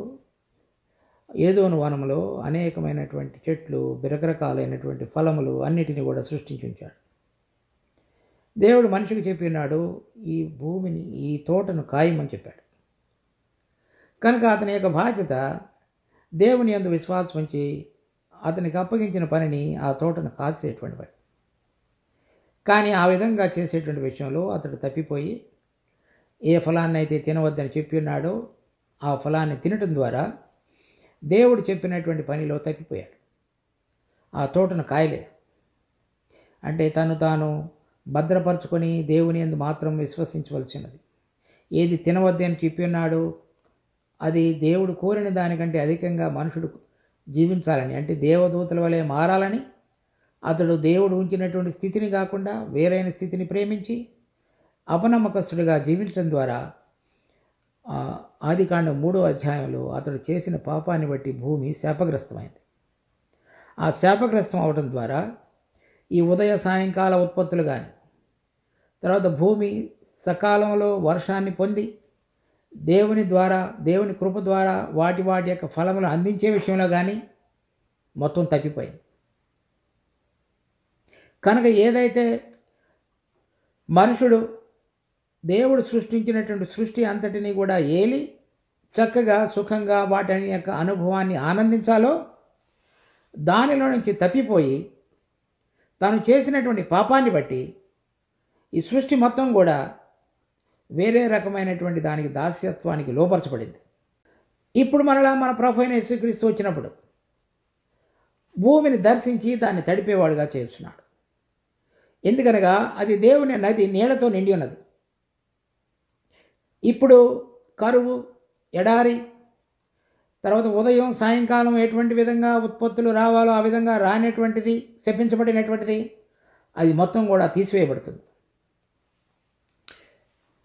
ఏదోను వనములో అనేకమైనటువంటి చెట్లు, రకరకాలైనటువంటి ఫలములు అన్నిటిని కూడా సృష్టించి ఉంచాడు. దేవుడు మనిషికి చెప్పినాడు, ఈ భూమిని, ఈ తోటను కాయమని చెప్పాడు. కనుక అతని యొక్క బాధ్యత దేవుని యందు విశ్వాసం ఉంచి అతనికి అప్పగించిన పనిని ఆ తోటను కాసేటువంటి పని. కానీ ఆ విధంగా చేసేటువంటి విషయంలో అతడు తప్పిపోయి ఏ ఫలాన్ని అయితే తినవద్దని చెప్పి ఉన్నాడో ఆ ఫలాన్ని తినటం ద్వారా దేవుడు చెప్పినటువంటి పనిలో తప్పిపోయాడు. ఆ తోటను కాయలేదు. అంటే తను తాను భద్రపరచుకొని దేవుని యందు మాత్రం విశ్వసించవలసినది. ఏది తినవద్దు అని చెప్పి ఉన్నాడు, అది దేవుడు కోరిన దానికంటే అధికంగా మనుషుడు జీవించాలని, అంటే దేవదూతల వలె మారాలని, అతడు దేవుడు ఉంచినటువంటి స్థితిని కాకుండా వేరైన స్థితిని ప్రేమించి అపనమ్మకస్తుడిగా జీవించడం ద్వారా ఆదికాండం 3వ అధ్యాయంలో అతడు చేసిన పాపాన్ని బట్టి భూమి శాపగ్రస్తమైంది. ఆ శాపగ్రస్తం అవడం ద్వారా ఈ ఉదయ సాయంకాల ఉత్పత్తులు కానీ, తర్వాత భూమి సకాలంలో వర్షాన్ని పొంది దేవుని ద్వారా, దేవుని కృప ద్వారా వాటి యొక్క ఫలములు అందించే విషయంలో కానీ మొత్తం తప్పిపోయింది. కనుక ఏదైతే మనుషుడు దేవుడు సృష్టించినటువంటి సృష్టి అంతటిని కూడా ఏలి చక్కగా సుఖంగా వాటి యొక్క అనుభవాన్ని ఆనందించాలో, దానిలో నుంచి తప్పిపోయి తాను చేసినటువంటి పాపాన్ని బట్టి ఈ సృష్టి మొత్తం కూడా వేరే రకమైనటువంటి దానికి దాస్యత్వానికి లోపరచబడింది. ఇప్పుడు మరలా మన ప్రభువైన యేసుక్రీస్తు వచ్చినప్పుడు భూమిని దర్శించి దాన్ని తడిపేవాడుగా చేస్తున్నాడు. ఎందుకనగా అది దేవుని నది నీళ్లతో నిండి ఉన్నది. ఇప్పుడు కరువు, ఎడారి, తర్వాత ఉదయం సాయంకాలం ఎటువంటి విధంగా ఉత్పత్తులు రావాలో ఆ విధంగా రానటువంటిది, శపించబడినటువంటిది, అది మొత్తం కూడా తీసివేయబడుతుంది.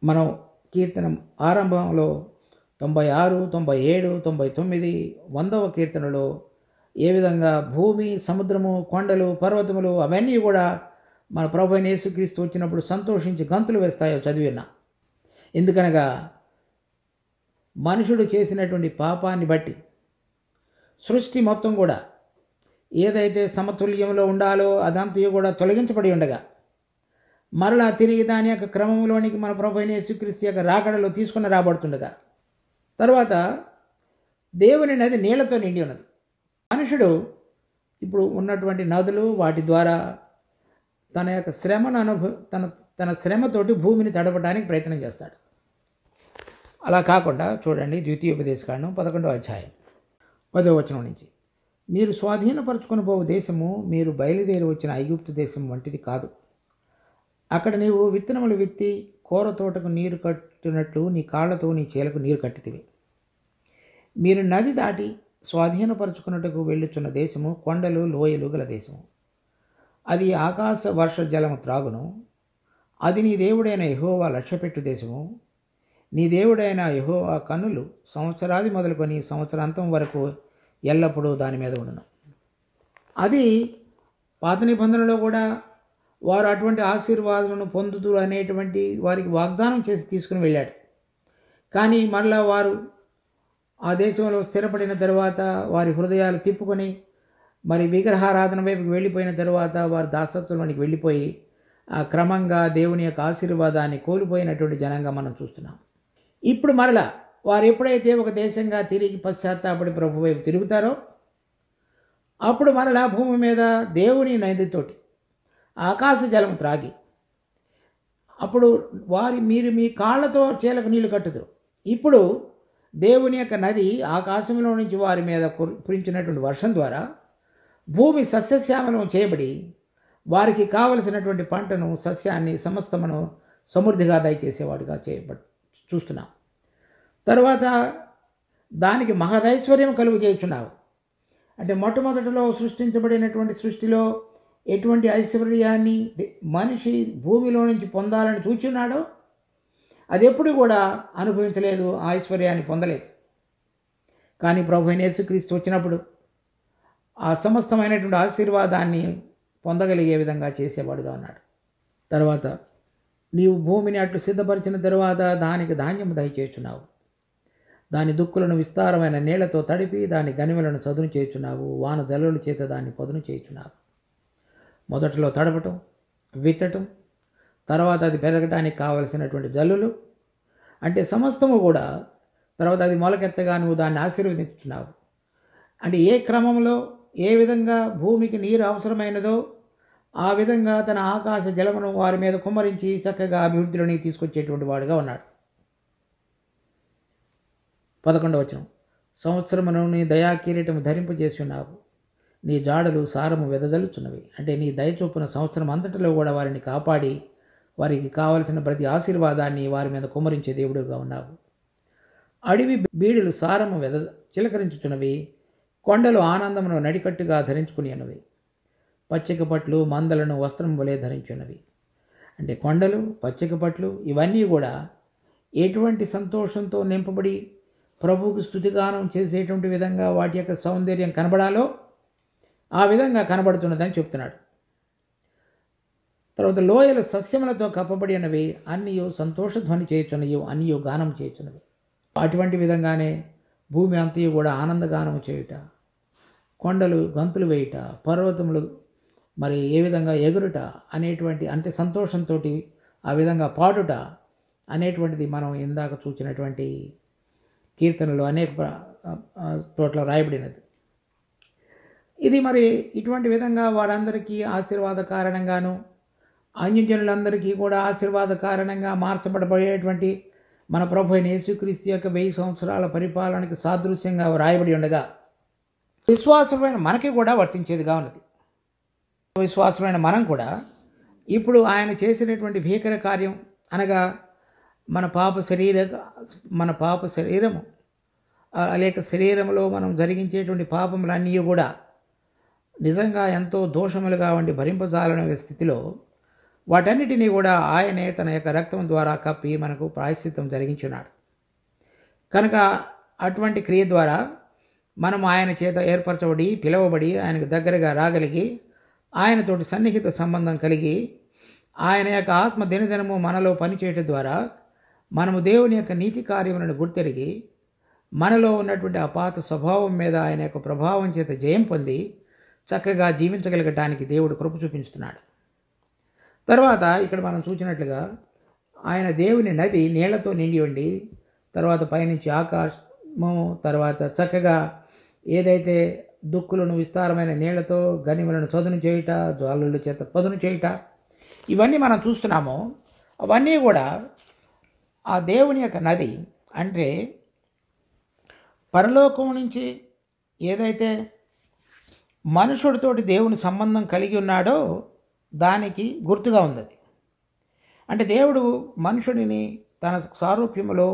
మనం కీర్తనం ఆరంభంలో 96, 97, 99, 100వ కీర్తనలో ఏ విధంగా భూమి, సముద్రము, కొండలు, పర్వతములు అవన్నీ కూడా మన ప్రభువైన యేసుక్రీస్తు వచ్చినప్పుడు సంతోషించి గంతులు వేస్తాయో చదివినా. ఎందుకనగా మనుషుడు చేసినటువంటి పాపాన్ని బట్టి సృష్టి మొత్తం కూడా ఏదైతే సమతుల్యంలో ఉండాలో అదంతయు కూడా తొలగించబడి ఉండగా మరలా తిరిగి దాని యొక్క క్రమంలోనికి మన ప్రభువైన యేసుక్రీస్తు యొక్క రాకడలో తీసుకుని రాబడుతుండగా, తర్వాత దేవుని నది నీళ్లతో నిండి ఉన్నది. మనుషుడు ఇప్పుడు ఉన్నటువంటి నదులు, వాటి ద్వారా తన యొక్క శ్రమను తన శ్రమతోటి భూమిని తడపడానికి ప్రయత్నం చేస్తాడు. అలా కాకుండా చూడండి, ద్వితీయోపదేశకాండం 11వ అధ్యాయం 10వ వచనం నుంచి, మీరు స్వాధీనపరచుకొని పోవు దేశము మీరు బయలుదేరి వచ్చిన ఐగుప్తు దేశం వంటిది కాదు. అక్కడ నీవు విత్తనములు విత్తి కూర తోటకు నీరు కట్టినట్లు నీ కాళ్లతో నీ చేలకు నీరు కట్టితివి. మీరు నది దాటి స్వాధీనపరచుకున్నట్టుకు వెళ్ళుచున్న దేశము కొండలు, లోయలు గల దేశము. అది ఆకాశ వర్ష జలము త్రాగును. అది నీ దేవుడైన యెహోవా లక్ష్యపెట్టు దేశము. నీ దేవుడైన యెహోవా కన్నులు సంవత్సరాది మొదలుకొని సంవత్సరాంతం వరకు ఎల్లప్పుడూ దాని మీద ఉండను. అది పాత నిబంధనలో కూడా వారు అటువంటి ఆశీర్వాదాలను పొందుతూ అనేటువంటి వారికి వాగ్దానం చేసి తీసుకుని వెళ్ళాడు. కానీ మరలా వారు ఆ దేశంలో స్థిరపడిన తర్వాత వారి హృదయాలు తిప్పుకొని మరి విగ్రహారాధన వైపుకి వెళ్ళిపోయిన తర్వాత వారు దాసత్వంలోనికి వెళ్ళిపోయి క్రమంగా దేవుని యొక్క ఆశీర్వాదాన్ని కోల్పోయినటువంటి జనంగా మనం చూస్తున్నాం. ఇప్పుడు మరలా వారు ఎప్పుడైతే ఒక దేశంగా తిరిగి పశ్చాత్తాపడి ప్రభు వైపు తిరుగుతారో అప్పుడు మరలా భూమి మీద దేవుని నదితోటి ఆకాశ జలం త్రాగి అప్పుడు మీరు మీ కాళ్లతో చేలకు నీళ్లు కట్టుదురు. ఇప్పుడు దేవుని యొక్క నది ఆకాశంలో నుంచి వారి మీద కురించినటువంటి వర్షం ద్వారా భూమి సస్యశ్యామలం చేయబడి వారికి కావలసినటువంటి పంటను, సస్యాన్ని సమస్తమును సమృద్ధిగా దయచేసేవాడుగా చూస్తున్నాం. తర్వాత దానికి మహదైశ్వర్యం కలుగు చేయుచున్నావు. అంటే మొట్టమొదటిలో సృష్టించబడినటువంటి సృష్టిలో ఎటువంటి ఐశ్వర్యాన్ని మనిషి భూమిలో నుంచి పొందాలని చూచున్నాడో అది ఎప్పుడు కూడా అనుభవించలేదు, ఆ ఐశ్వర్యాన్ని పొందలేదు. కానీ ప్రభువైన యేసుక్రీస్తు వచ్చినప్పుడు ఆ సమస్తమైనటువంటి ఆశీర్వాదాన్ని పొందగలిగే విధంగా చేసేవాడుగా ఉన్నాడు. తర్వాత నీవు భూమిని అట్లు సిద్ధపరిచిన తరువాత దానికి ధాన్యము దయచేస్తున్నావు. దాని దుక్కులను విస్తారమైన నీళ్లతో తడిపి దాని గనిమలను చదును చేయుచున్నావు. వాన జల్లుల చేత దాన్ని పదును చేయుచున్నావు. మొదట్లో తడపటం, విత్తటం, తర్వాత అది పెరగడానికి కావలసినటువంటి జల్లులు, అంటే సమస్తము కూడా, తర్వాత అది మొలకెత్తగా నువ్వు దాన్ని ఆశీర్వదించున్నావు. అంటే ఏ క్రమంలో ఏ విధంగా భూమికి నీరు అవసరమైనదో ఆ విధంగా తన ఆకాశ జలమును వారి మీద కుమ్మరించి చక్కగా అభివృద్ధిలోని తీసుకొచ్చేటువంటి వాడుగా ఉన్నాడు. 11వ వచనం, సంవత్సరమును నీ దయాకిరీటము ధరింపజేసి ఉన్నావు. నీ జాడలు సారము వెదజల్లుచున్నవి. అంటే నీ దయచొప్పున సంవత్సరం అంతటిలో కూడా వారిని కాపాడి వారికి కావలసిన ప్రతి ఆశీర్వాదాన్ని వారి మీద కుమ్మరించే దేవుడుగా ఉన్నావు. అడవి బీడులు సారము చిలకరించుచున్నవి, కొండలు ఆనందమును నడికట్టుగా ధరించుకుని ఉన్నవి. పచ్చిక పట్లు మందలను వస్త్రం వలె ధరించున్నవి. అంటే కొండలు, పచ్చిక పట్లు ఇవన్నీ కూడా ఎటువంటి సంతోషంతో నింపబడి ప్రభువుకు స్తుతిగానం చేసేటువంటి విధంగా వాటి యొక్క సౌందర్యం కనబడాలో ఆ విధంగా కనబడుతున్నదని చెప్తున్నాడు. తర్వాత లోయలు సస్యములతో కప్పబడి ఉన్నవి, అన్నీయు సంతోషధ్వని చేయుచున్నవి, అన్నీయు గానం చేయుచున్నవి. అటువంటి విధంగానే భూమి అంతయు కూడా ఆనందగానం చేయుట, కొండలు గంతులు వేయుట, పర్వతములు మరి ఏ విధంగా ఎగురుట అనేటువంటి అంటే సంతోషంతో ఆ విధంగా పాడుట అనేటువంటిది మనం ఇందాక చూసినటువంటి కీర్తనలు అనేక చోట్ల రాయబడినది. ఇది మరి ఇటువంటి విధంగా వారందరికీ ఆశీర్వాద కారణంగాను అన్యజనులందరికీ కూడా ఆశీర్వాద కారణంగా మార్చబడబోయేటువంటి మన ప్రభు అయిన యేసుక్రీస్తు యొక్క 1000 సంవత్సరాల పరిపాలనకి సాదృశ్యంగా రాయబడి ఉండగా విశ్వాసమైన మనకి కూడా వర్తించేదిగా ఉన్నది. విశ్వాసమైన మనం కూడా ఇప్పుడు ఆయన చేసినటువంటి భీకర కార్యం అనగా మన పాప శరీరము లేక శరీరంలో మనం జరిగించేటువంటి పాపములన్నీ కూడా నిజంగా ఎంతో దోషములుగా ఉండి భరింపజాలనే స్థితిలో వాటన్నిటినీ కూడా ఆయనే తన యొక్క రక్తం ద్వారా కప్పి మనకు ప్రాయశ్చిత్తం జరిగించున్నాడు. కనుక అటువంటి క్రియ ద్వారా మనం ఆయన చేత ఏర్పరచబడి పిలువబడి ఆయనకు దగ్గరగా రాగలిగి ఆయనతోటి సన్నిహిత సంబంధం కలిగి ఆయన యొక్క ఆత్మ దినదినము మనలో పనిచేయటం ద్వారా మనము దేవుని యొక్క నీతి కార్యములను గుర్తెరిగి మనలో ఉన్నటువంటి ఆ పాత స్వభావం మీద ఆయన యొక్క ప్రభావం చేత జయం పొంది చక్కగా జీవించగలగటానికి దేవుడు కృప చూపించుతున్నాడు. తర్వాత ఇక్కడ మనం చూసినట్లుగా ఆయన దేవుని నది నీళ్లతో నిండి ఉండి తర్వాత పైనుంచి ఆకాశము తర్వాత చక్కగా ఏదైతే దుక్కులను విస్తారమైన నీళ్లతో గనిమలను చదును చేయుట, జ్వాలల చేత పదును చేయుట ఇవన్నీ మనం చూస్తున్నామో అవన్నీ కూడా ఆ దేవుని యొక్క నది అంటే పరలోకం నుంచి ఏదైతే మనుషుడితోటి దేవుని సంబంధం కలిగి ఉన్నాడో దానికి గుర్తుగా ఉంది. అంటే దేవుడు మనుషుడిని తన సారూప్యములో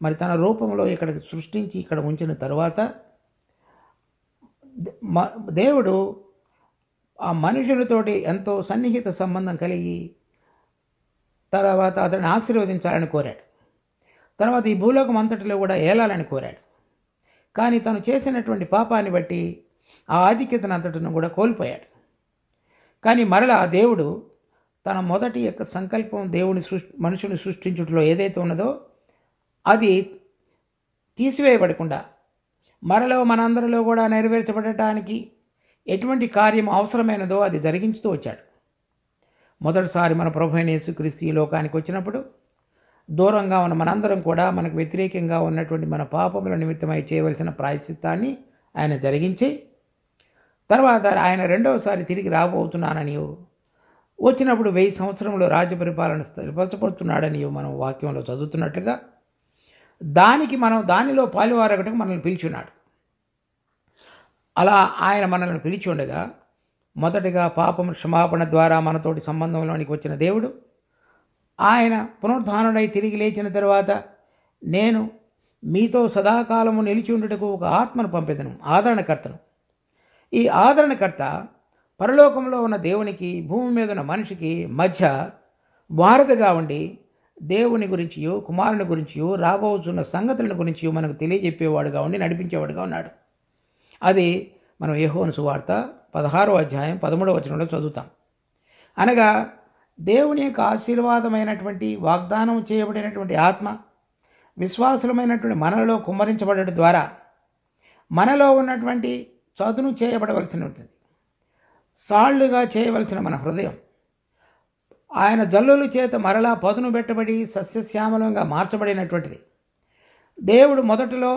మరి తన రూపంలో ఇక్కడ సృష్టించి ఇక్కడ ఉంచిన తరువాత దేవుడు ఆ మనుషులతోటి ఎంతో సన్నిహిత సంబంధం కలిగి తర్వాత అతన్ని ఆశీర్వదించాలని కోరాడు. తర్వాత ఈ భూలోకం అంతటిలో కూడా ఏలాలని కోరాడు. కానీ తను చేసినటువంటి పాపాన్ని బట్టి ఆ ఆధిక్యతను అంతటిని కూడా కోల్పోయాడు. కానీ మరలా దేవుడు తన మొదటి యొక్క సంకల్పం దేవుని మనుషుని సృష్టించుటలో ఏదైతే ఉన్నదో అది తీసివేయబడకుండా మరలో మనందరిలో కూడా నెరవేర్చబడటానికి ఎటువంటి కార్యం అవసరమైనదో అది జరిగించుతూ వచ్చాడు. మొదటిసారి మన ప్రభు అయిన యేసుక్రీస్తు ఈ లోకానికి వచ్చినప్పుడు దూరంగా ఉన్న మనందరం కూడా మనకు వ్యతిరేకంగా ఉన్నటువంటి మన పాపముల నిమిత్తమై చేయవలసిన ప్రాయశ్చిత్తాన్ని ఆయన జరిగించి తర్వాత ఆయన రెండవసారి తిరిగి రాబోతున్నానని వచ్చినప్పుడు 1000 సంవత్సరంలో రాజ్య పరిపాలన స్థిరపరచబడుతున్నాడని మనం వాక్యంలో చదువుతున్నట్లుగా దానిలో పాలువారగటకు మనల్ని పిలిచున్నాడు. అలా ఆయన మనల్ని పిలిచి ఉండగా మొదటిగా పాపం క్షమాపణ ద్వారా మనతోటి సంబంధంలోనికి వచ్చిన దేవుడు ఆయన పునరుద్ధానుడై తిరిగి లేచిన తర్వాత నేను మీతో సదాకాలము నిలిచి ఉండుటకు ఒక ఆత్మను పంపెదను, ఆదరణకర్తను. ఈ ఆదరణకర్త పరలోకంలో ఉన్న దేవునికి భూమి మీద ఉన్న మనిషికి మధ్య వారధిగా ఉండి దేవుని గురించియో కుమారుని గురించియో రాబోతున్న సంగతుల గురించి మనకు తెలియజెప్పేవాడుగా ఉండి నడిపించేవాడుగా ఉన్నాడు. అది మనం యోహాను సువార్త 16వ అధ్యాయం 13వ వచనంలో చదువుతాం. అనగా దేవుని యొక్క ఆశీర్వాదమైనటువంటి వాగ్దానం చేయబడినటువంటి ఆత్మ విశ్వాసులమైనటువంటి మనలో కుమ్మరించబడడం ద్వారా మనలో ఉన్నటువంటి చదును చేయబడవలసిన ఉంటుంది, సాళ్లుగా చేయవలసిన మన హృదయం ఆయన జల్లుల చేత మరలా పదును పెట్టబడి సస్యశ్యామలంగా మార్చబడినటువంటిది. దేవుడు మొదటిలో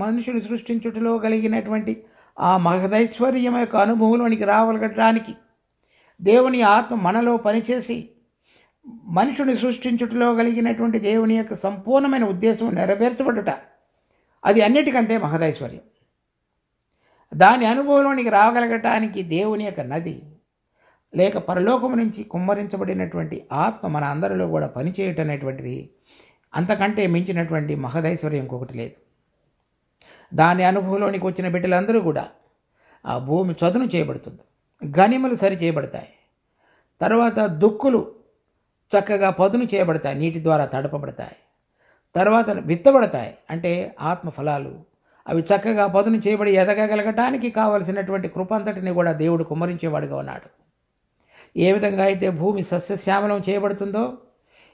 మనుషుని సృష్టించుటలో కలిగినటువంటి ఆ మహదైశ్వర్యం యొక్క అనుభవంలోనికి రావగలగడానికి దేవుని ఆత్మ మనలో పనిచేసి మనుషుని సృష్టించుటలో కలిగినటువంటి దేవుని యొక్క సంపూర్ణమైన ఉద్దేశం నెరవేర్చబడుట అది అన్నిటికంటే మహదైశ్వర్యం. దాని అనుభవంలోనికి రాగలగటానికి దేవుని యొక్క నది లేక పరలోకము నుంచి కుమ్మరించబడినటువంటి ఆత్మ మన అందరిలో కూడా పనిచేయటం అనేటువంటిది అంతకంటే మించినటువంటి మహదైశ్వర్యం ఇంకొకటి లేదు. దాని అనుభవంలోనికి వచ్చిన బిడ్డలందరూ కూడా ఆ భూమి చదును చేయబడుతుంది, గనిమలు సరి చేయబడతాయి, తర్వాత దుక్కులు చక్కగా పదును చేయబడతాయి, నీటి ద్వారా తడపబడతాయి, తర్వాత విత్తబడతాయి అంటే ఆత్మ ఫలాలు అవి చక్కగా పదును చేయబడి ఎదగగలగటానికి కావలసినటువంటి కృపంతటిని కూడా దేవుడు కుమ్మరించేవాడుగా ఉన్నాడు. ఏ విధంగా అయితే భూమి సస్యశ్యామలం చేయబడుతుందో,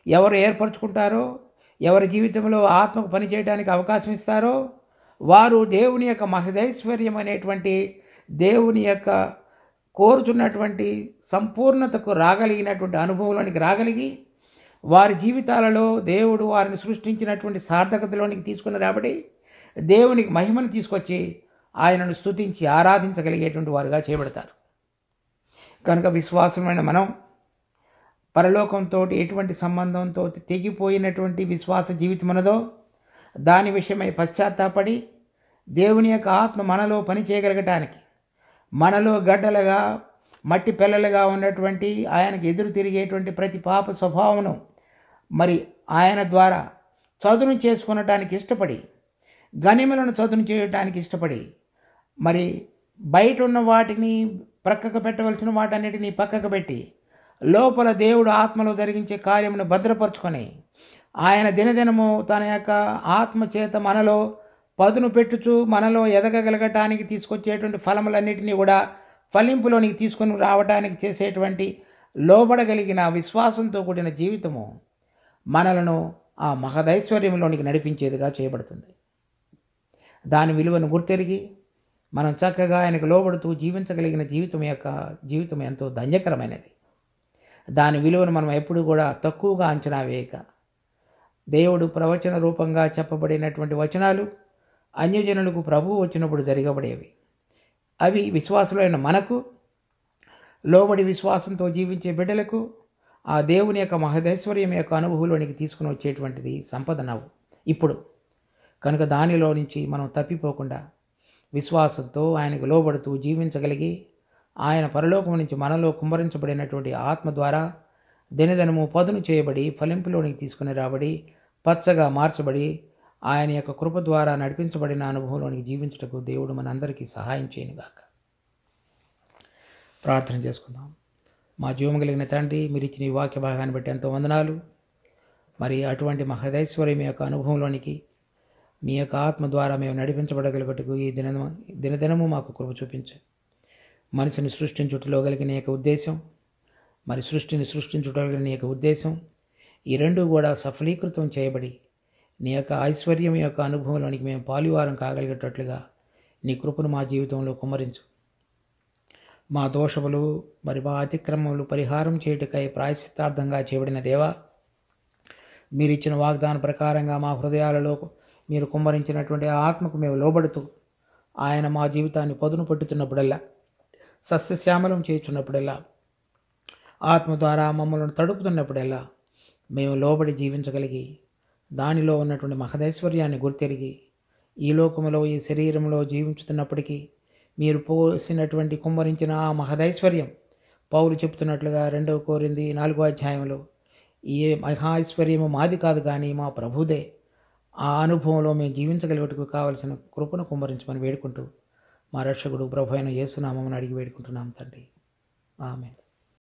ఎవరు ఏర్పరచుకుంటారో, ఎవరి జీవితంలో ఆత్మకు పనిచేయడానికి అవకాశం ఇస్తారో వారు దేవుని యొక్క మహదైశ్వర్యం అనేటువంటి దేవుని యొక్క కోరుతున్నటువంటి సంపూర్ణతకు రాగలిగినటువంటి అనుభవంలోనికి రాగలిగి వారి జీవితాలలో దేవుడు వారిని సృష్టించినటువంటి సార్థకతలోనికి తీసుకుని రాబడి దేవునికి మహిమను తీసుకొచ్చి ఆయనను స్తుతించి ఆరాధించగలిగేటువంటి వారుగా చేయబడతారు. కనుక విశ్వాసమైన మనం పరలోకంతో ఎటువంటి సంబంధంతో తెగిపోయినటువంటి విశ్వాస జీవితం ఉన్నదో దాని విషయమై పశ్చాత్తాపడి దేవుని యొక్క ఆత్మ మనలో పని చేయగలగటానికి, మనలో గడ్డలుగా మట్టి పిల్లలుగా ఉన్నటువంటి ఆయనకు ఎదురు తిరిగేటువంటి ప్రతి పాప స్వభావమును మరి ఆయన ద్వారా చదును చేసుకునటానికి ఇష్టపడి, గనిమలను చదును చేయటానికి ఇష్టపడి, మరి బయట ఉన్న వాటిని ప్రక్కకు పెట్టవలసిన వాటన్నిటినీ పక్కకు పెట్టి లోపల దేవుడు ఆత్మలో జరిగించే కార్యమును భద్రపరుచుకొని ఆయన దినదినము తన యొక్క ఆత్మ చేత మనలో పదును పెట్టుచు మనలో ఎదగగలగటానికి తీసుకొచ్చేటువంటి ఫలములన్నిటినీ కూడా ఫలింపులోనికి తీసుకొని రావడానికి చేసేటువంటి లోబడగలిగిన విశ్వాసంతో కూడిన జీవితము మనలను ఆ మహదైశ్వర్యంలోనికి నడిపించేదిగా చేయబడుతుంది. దాని విలువను గుర్తెరిగి మనం చక్కగా ఆయనకు లోబడుతూ జీవించగలిగిన జీవితం ఎంతో ధన్యకరమైనది. దాని విలువను మనం ఎప్పుడు కూడా తక్కువగా అంచనా వేయక, దేవుడు ప్రవచన రూపంగా చెప్పబడినటువంటి వచనాలు అన్యజనులకు ప్రభువు వచ్చినప్పుడు జరగబడేవి. అవి విశ్వాసులైన మనకు, లోబడి విశ్వాసంతో జీవించే బిడ్డలకు ఆ దేవుని యొక్క మహదైశ్వర్యం యొక్క అనుభవంలోనికి తీసుకుని వచ్చేటువంటిది సంపద నవ్వు ఇప్పుడు. కనుక దానిలో నుంచి మనం తప్పిపోకుండా విశ్వాసంతో ఆయనకు లోబడుతూ జీవించగలిగి ఆయన పరలోకం నుంచి మనలో కుమ్మరించబడినటువంటి ఆత్మ ద్వారా దినదినము పదును చేయబడి ఫలింపులోనికి తీసుకుని రాబడి పచ్చగా మార్చబడి ఆయన యొక్క కృప ద్వారా నడిపించబడిన అనుభవంలోనికి జీవించుటకు దేవుడు మనందరికీ సహాయం చేయనుగాక. ప్రార్థన చేసుకుందాం. మా జీవము కలిగిన తండ్రి, మీరు ఇచ్చిన ఈ వాక్య భాగాన్ని బట్టి ఎంతో వందనాలు. మరి అటువంటి మహదైశ్వర్యం యొక్క అనుభవంలోనికి మీ యొక్క ఆత్మ ద్వారా మేము నడిపించబడగలుగుటకు ఈ దినదినము మాకు కృప చూపించు. మనిషిని సృష్టించుటలో కలిగిన యొక్క ఉద్దేశం, మరి సృష్టిని సృష్టించుటలో కలిగిన యొక్క ఉద్దేశం, ఈ రెండు కూడా సఫలీకృతం చేయబడి నీ యొక్క ఐశ్వర్యం యొక్క అనుభవంలోనికి మేము పాలువారం కాగలిగేటట్లుగా నీ కృపను మా జీవితంలో కుమ్మరించు. మా దోషములు మరి మా అతిక్రమములు పరిహారం చేయుటకై ప్రాయశ్చిత్తార్థంగా చేయబడిన దేవా, మీరు ఇచ్చిన వాగ్దాన ప్రకారంగా మా హృదయాలలో మీరు కుమ్మరించినటువంటి ఆత్మకు మేము లోబడుతూ ఆయన మా జీవితాన్ని పదును పట్టుతున్నప్పుడల్లా, సస్యశ్యామలం చేయుచున్నప్పుడల్లా, ఆత్మ ద్వారా మమ్మల్ని తడుపుతున్నప్పుడల్లా మేము లోబడి జీవించగలిగి దానిలో ఉన్నటువంటి మహదైశ్వర్యాన్ని గుర్తెరిగి ఈ లోకములో ఈ శరీరంలో జీవించుతున్నప్పటికీ మీరు పోసినటువంటి కుమ్మరించిన ఆ మహదైశ్వర్యం పౌలు చెప్తున్నట్లుగా 2 కొరింథీ 4వ అధ్యాయంలో ఈ మహైశ్వర్యము మాది కాదు కానీ మా ప్రభుదే, ఆ అనుభవంలో మేము జీవించగలిగేటకు కావలసిన కృపను కుమ్మరించమని వేడుకుంటూ మా రక్షకుడు ప్రభు అయిన యేసు నామమున అడిగి వేడుకుంటున్నాం తండ్రి. ఆమేన్.